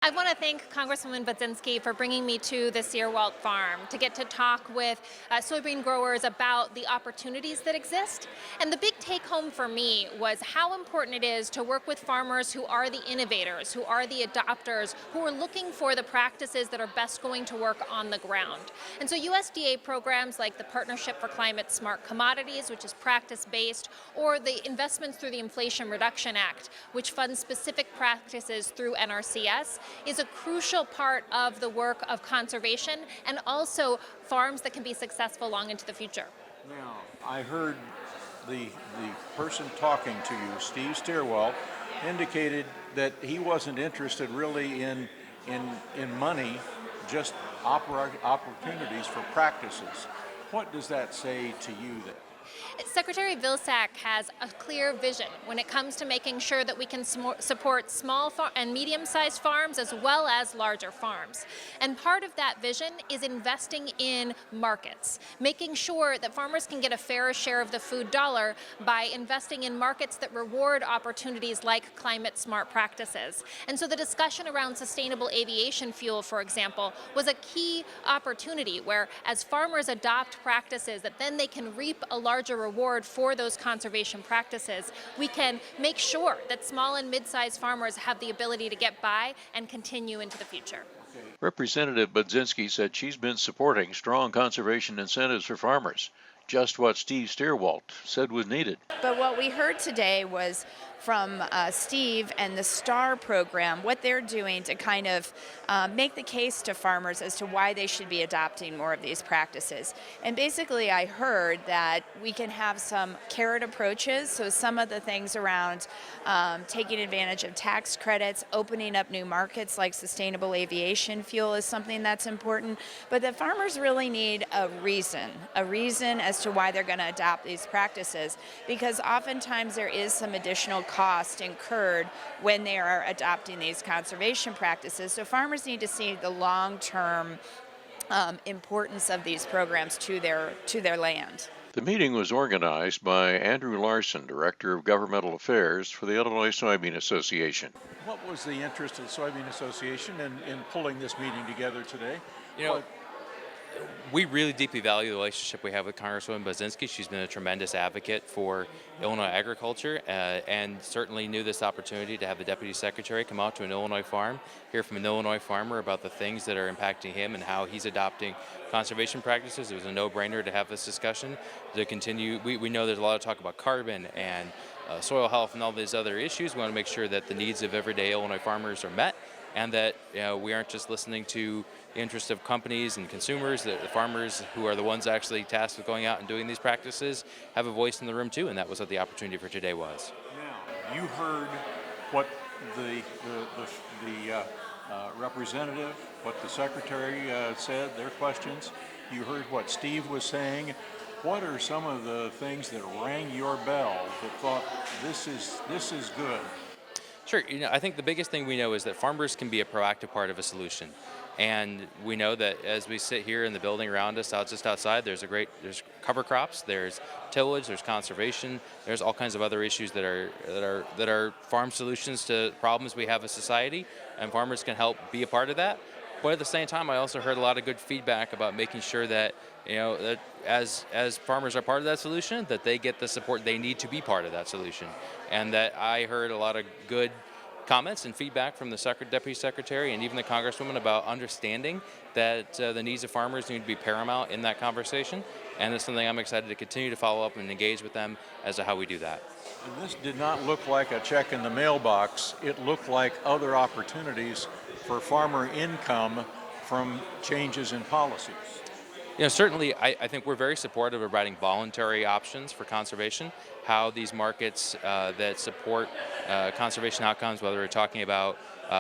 I want to thank Congresswoman Budzinski for bringing me to the Stierwalt farm to get to talk with soybean growers about the opportunities that exist. And the big take home for me was how important it is to work with farmers who are the innovators, who are the adopters, who are looking for the practices that are best going to work on the ground. And so USDA programs like the Partnership for Climate Smart Commodities, which is practice-based, or the investments through the Inflation Reduction Act, which funds specific practices through NRCS, is a crucial part of the work of conservation and also farms that can be successful long into the future. Now, I heard the person talking to you, Steve Stierwalt, indicated that he wasn't interested really in money, just opportunities for practices. What does that say to you then? Secretary Vilsack has a clear vision when it comes to making sure that we can support small and medium-sized farms as well as larger farms. And part of that vision is investing in markets, making sure that farmers can get a fair share of the food dollar by investing in markets that reward opportunities like climate-smart practices. And so the discussion around sustainable aviation fuel, for example, was a key opportunity where as farmers adopt practices that then they can reap a larger reward for those conservation practices, we can make sure that small and mid-sized farmers have the ability to get by and continue into the future. Representative Budzinski said she's been supporting strong conservation incentives for farmers, just what Steve Stierwalt said was needed. But what we heard today was from Steve and the STAR program, what they're doing to kind of make the case to farmers as to why they should be adopting more of these practices. And basically I heard that we can have some carrot approaches, so some of the things around taking advantage of tax credits, opening up new markets like sustainable aviation fuel is something that's important, but the farmers really need a reason as to why they're going to adopt these practices, because oftentimes there is some additional cost incurred when they are adopting these conservation practices. So farmers need to see the long-term importance of these programs to their land. The meeting was organized by Andrew Larson, Director of Governmental Affairs for the Illinois Soybean Association. What was the interest of the Soybean Association in pulling this meeting together today? We really deeply value the relationship we have with Congresswoman Budzinski. She's been a tremendous advocate for Illinois agriculture and certainly knew this opportunity to have the Deputy Secretary come out to an Illinois farm, hear from an Illinois farmer about the things that are impacting him and how he's adopting conservation practices. It was a no-brainer to have this discussion to continue. We know there's a lot of talk about carbon and soil health and all these other issues. We want to make sure that the needs of everyday Illinois farmers are met, and that we aren't just listening to the interest of companies and consumers, that the farmers who are the ones actually tasked with going out and doing these practices have a voice in the room too, and that was what the opportunity for today was. Now, you heard what the representative, what the secretary said, their questions. You heard what Steve was saying. What are some of the things that rang your bell that thought this is good? Sure. I think the biggest thing we know is that farmers can be a proactive part of a solution. And we know that as we sit here in the building around us, just outside, there's cover crops, there's tillage, there's conservation, there's all kinds of other issues that are farm solutions to problems we have as society, and farmers can help be a part of that. But at the same time, I also heard a lot of good feedback about making sure that that as farmers are part of that solution, that they get the support they need to be part of that solution, and that I heard a lot of good comments and feedback from the Deputy Secretary and even the Congresswoman about understanding that the needs of farmers need to be paramount in that conversation, and it's something I'm excited to continue to follow up and engage with them as to how we do that. And this did not look like a check in the mailbox. It looked like other opportunities for farmer income from changes in policies. Certainly, I think we're very supportive of providing voluntary options for conservation, how these markets that support conservation outcomes, whether we're talking about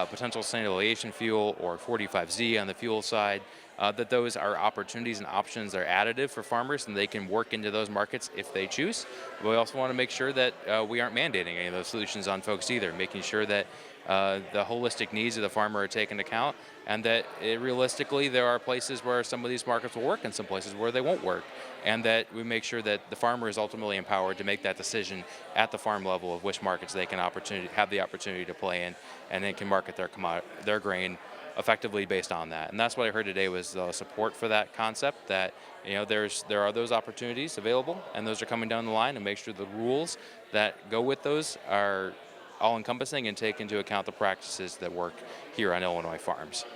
potential sustainable aviation fuel or 45Z on the fuel side, that those are opportunities and options that are additive for farmers and they can work into those markets if they choose. We also want to make sure that we aren't mandating any of those solutions on folks either, making sure that the holistic needs of the farmer are taken into account, and that realistically there are places where some of these markets will work and some places where they won't work, and that we make sure that the farmer is ultimately empowered to make that decision at the farm level of which markets they can have the opportunity to play in, and then can market their grain effectively based on that. And that's what I heard today was support for that concept, that there are those opportunities available and those are coming down the line, and make sure the rules that go with those are all encompassing and take into account the practices that work here on Illinois farms.